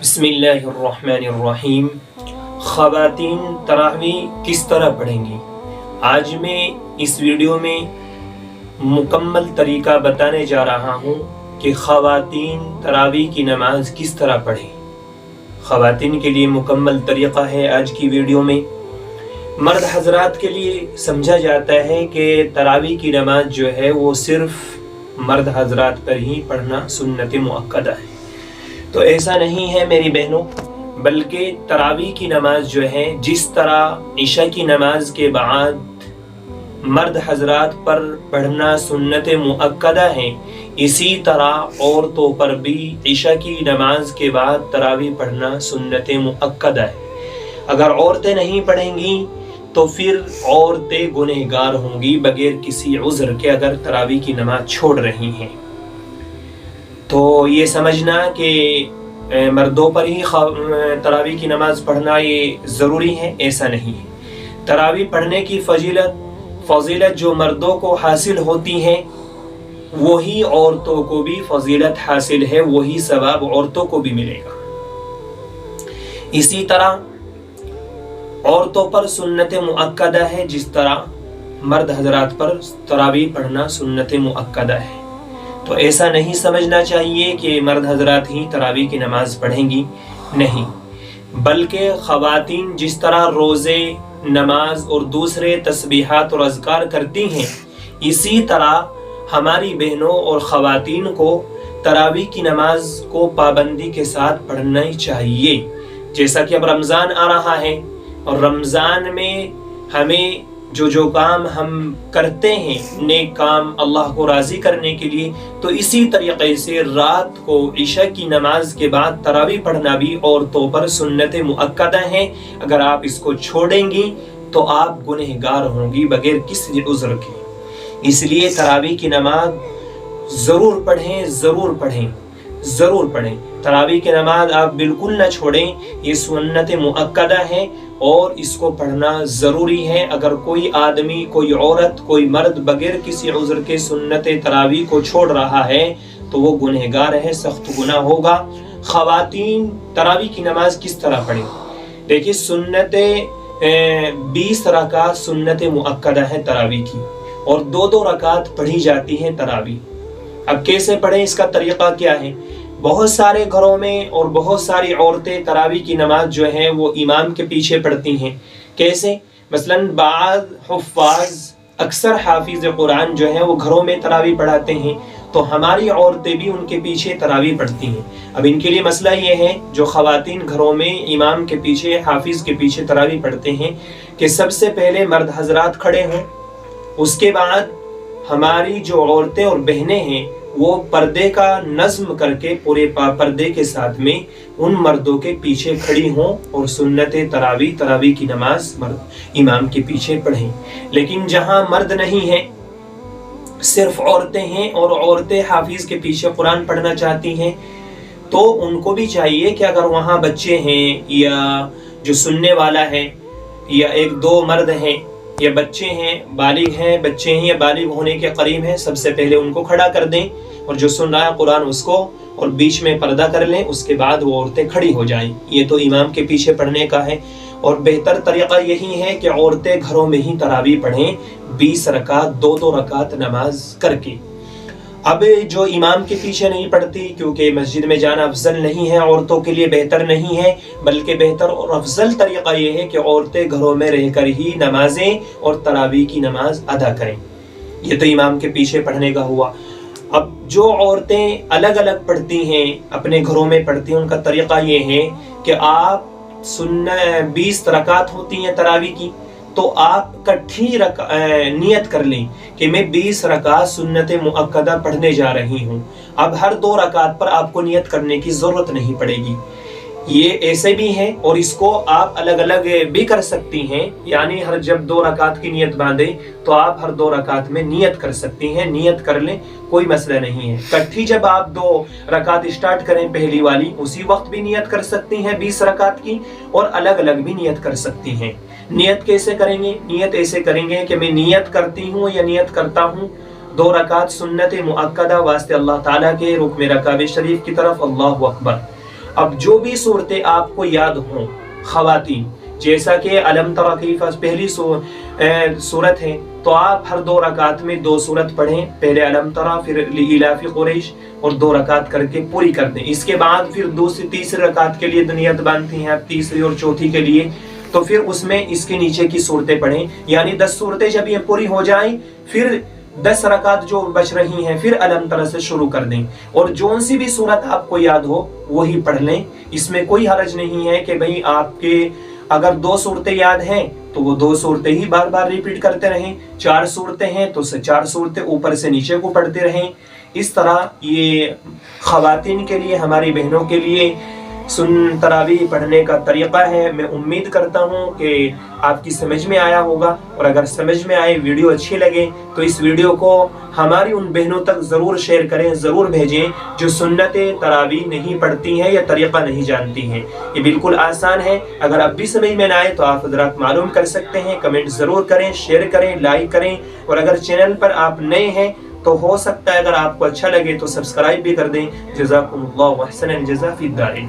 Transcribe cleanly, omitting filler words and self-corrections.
بسم اللہ الرحمن الرحیم۔ خواتین تراویح کس طرح پڑھیں گی؟ آج میں اس ویڈیو میں مکمل طریقہ بتانے جا رہا ہوں کہ خواتین تراویح کی نماز کس طرح پڑھیں۔ خواتین کے لیے مکمل طریقہ ہے آج کی ویڈیو میں۔ مرد حضرات کے لیے سمجھا جاتا ہے کہ تراویح کی نماز جو ہے وہ صرف مرد حضرات پر ہی پڑھنا سنت مؤکدہ ہے، تو ایسا نہیں ہے میری بہنوں، بلکہ تراویح کی نماز جو ہے جس طرح عشاء کی نماز کے بعد مرد حضرات پر پڑھنا سنت مؤکدہ ہے، اسی طرح عورتوں پر بھی عشاء کی نماز کے بعد تراویح پڑھنا سنت مؤکدہ ہے۔ اگر عورتیں نہیں پڑھیں گی تو پھر عورتیں گنہگار ہوں گی بغیر کسی عذر کے اگر تراویح کی نماز چھوڑ رہی ہیں۔ تو یہ سمجھنا کہ مردوں پر ہی تراویح کی نماز پڑھنا یہ ضروری ہے، ایسا نہیں ہے۔ تراویح پڑھنے کی فضیلت جو مردوں کو حاصل ہوتی ہے وہی عورتوں کو بھی فضیلت حاصل ہے، وہی ثواب عورتوں کو بھی ملے گا۔ اسی طرح عورتوں پر سنت مؤکدہ ہے جس طرح مرد حضرات پر تراویح پڑھنا سنت مؤکدہ ہے۔ تو ایسا نہیں سمجھنا چاہیے کہ مرد حضرات ہی تراویح کی نماز پڑھیں گی، نہیں، بلکہ خواتین جس طرح روزے، نماز اور دوسرے تسبیحات اور اذکار کرتی ہیں، اسی طرح ہماری بہنوں اور خواتین کو تراویح کی نماز کو پابندی کے ساتھ پڑھنا ہی چاہیے۔ جیسا کہ اب رمضان آ رہا ہے اور رمضان میں ہمیں جو کام ہم کرتے ہیں نیک کام اللہ کو راضی کرنے کے لیے، تو اسی طریقے سے رات کو عشاء کی نماز کے بعد تراویح پڑھنا بھی عورتوں پر سنت مؤکدہ ہے۔ اگر آپ اس کو چھوڑیں گی تو آپ گنہگار ہوں گی بغیر کسی عذر کے۔ اس لیے تراویح کی نماز ضرور پڑھیں، ضرور پڑھیں، ضرور پڑھیں۔ تراویح کی نماز آپ بالکل نہ چھوڑیں، یہ سنت مؤکدہ ہے اور اس کو پڑھنا ضروری ہے۔ اگر کوئی آدمی، کوئی عورت، کوئی مرد بغیر کسی عذر کے سنت تراویح کو چھوڑ رہا ہے تو وہ گنہگار ہے، سخت گناہ ہوگا۔ خواتین تراویح کی نماز کس طرح پڑھیں؟ دیکھیے، سنت 20 رکعت سنت مؤکدہ ہے تراویح کی، اور 2 رکعت پڑھی جاتی ہے تراویح۔ اب کیسے پڑھیں، اس کا طریقہ کیا ہے؟ بہت سارے گھروں میں اور بہت ساری عورتیں تراویح کی نماز جو ہے وہ امام کے پیچھے پڑھتی ہیں۔ کیسے؟ مثلا بعض حفاظ، اکثر حافظ قرآن جو ہے وہ گھروں میں تراویح پڑھاتے ہیں، تو ہماری عورتیں بھی ان کے پیچھے تراویح پڑھتی ہیں۔ اب ان کے لیے مسئلہ یہ ہے، جو خواتین گھروں میں امام کے پیچھے، حافظ کے پیچھے تراویح پڑھتے ہیں، کہ سب سے پہلے مرد حضرات کھڑے ہوں، اس کے بعد ہماری جو عورتیں اور بہنیں ہیں وہ پردے کا نظم کر کے پورے پردے کے ساتھ میں ان مردوں کے پیچھے کھڑی ہوں اور سنت تراویح کی نماز امام کے پیچھے پڑھیں۔ لیکن جہاں مرد نہیں ہیں، صرف عورتیں ہیں اور عورتیں حافظ کے پیچھے قرآن پڑھنا چاہتی ہیں، تو ان کو بھی چاہیے کہ اگر وہاں بچے ہیں یا جو سننے والا ہے یا 1-2 مرد ہیں یا بچے ہیں، بالغ ہیں، بچے ہیں یا بالغ ہونے کے قریب ہیں، سب سے پہلے ان کو کھڑا کر دیں اور جو سن رہا ہے قرآن اس کو، اور بیچ میں پردہ کر لیں، اس کے بعد وہ عورتیں کھڑی ہو جائیں۔ یہ تو امام کے پیچھے پڑھنے کا ہے، اور بہتر طریقہ یہی ہے کہ عورتیں گھروں میں ہی تراویح پڑھیں 20 رکعت 2 رکعت نماز کر کے۔ اب جو امام کے پیچھے نہیں پڑھتی، کیونکہ مسجد میں جانا افضل نہیں ہے، عورتوں کے لیے بہتر نہیں ہے، بلکہ بہتر اور افضل طریقہ یہ ہے کہ عورتیں گھروں میں رہ کر ہی نمازیں اور تراویح کی نماز ادا کریں۔ یہ تو امام کے پیچھے پڑھنے کا ہوا۔ اب جو عورتیں الگ الگ پڑھتی ہیں، اپنے گھروں میں پڑھتی ہیں، ان کا طریقہ یہ ہے کہ آپ 20 رکعت ہوتی ہیں تراویح کی، تو آپ کٹھی نیت کر لیں کہ میں 20 رکعت سنت مؤکدہ پڑھنے جا رہی ہوں۔ اب ہر 2 رکعت پر آپ کو نیت کرنے کی ضرورت نہیں پڑے گی۔ یہ ایسے بھی ہے، اور اس کو آپ الگ الگ بھی کر سکتی ہیں، یعنی ہر جب 2 رکعت کی نیت باندھیں تو آپ ہر 2 رکعت میں نیت کر سکتی ہیں، نیت کر لیں، کوئی مسئلہ نہیں ہے۔ کٹھی جب آپ 2 رکعت اسٹارٹ کریں پہلی والی، اسی وقت بھی نیت کر سکتی ہیں 20 رکعت کی، اور الگ الگ بھی نیت کر سکتی ہیں۔ نیت کیسے کریں گے؟ نیت ایسے کریں گے کہ میں نیت کرتی ہوں یا نیت کرتا ہوں 2 رکعت سنت مؤکدہ واسطے اللہ تعالیٰ کے رکن رکعت شریف کی طرف، اللہ اکبر۔ اب جو بھی صورتیں آپ کو یاد ہوں خواتین، جیسا کہ علم تری کیف پہلی صورت ہے، تو آپ ہر 2 رکعت میں 2 صورت پڑھیں، پہلے علم تری پھر لإلاف قریش، اور 2 رکعت کر کے پوری کر دیں۔ اس کے بعد پھر دوسری تیسری رکعت کے لیے نیت باندھتی ہیں آپ، تیسری اور چوتھی کے لیے، تو پھر اس میں اس کے نیچے کی صورتیں پڑھیں، یعنی 10 صورتیں جب یہ پوری ہو جائیں پھر 10 رکعت جو بچ رہی ہیں پھر علم تری سے شروع کر دیں، اور جون سی بھی صورت آپ کو یاد ہو وہی پڑھ لیں۔ اس میں کوئی حرج نہیں ہے کہ بھئی آپ کے اگر 2 صورتیں یاد ہیں تو وہ 2 صورتیں ہی بار بار ریپیٹ کرتے رہیں، 4 صورتیں ہیں تو 4 صورتیں اوپر سے نیچے کو پڑھتے رہیں۔ اس طرح یہ خواتین کے لیے، ہماری بہنوں کے لیے تراویح پڑھنے کا طریقہ ہے۔ میں امید کرتا ہوں کہ آپ کی سمجھ میں آیا ہوگا، اور اگر سمجھ میں آئے، ویڈیو اچھی لگے تو اس ویڈیو کو ہماری ان بہنوں تک ضرور شیئر کریں، ضرور بھیجیں جو سنت تراویح نہیں پڑھتی ہیں یا طریقہ نہیں جانتی ہیں۔ یہ بالکل آسان ہے، اگر اب بھی سمجھ میں نہ آئے تو آپ حضرات معلوم کر سکتے ہیں، کمنٹ ضرور کریں، شیئر کریں، لائک کریں، اور اگر چینل پر آپ نئے ہیں تو ہو سکتا ہے اگر آپ کو اچھا لگے تو سبسکرائب بھی کر دیں۔ جزاکم اللہ و احسن الجزا فی الدارین۔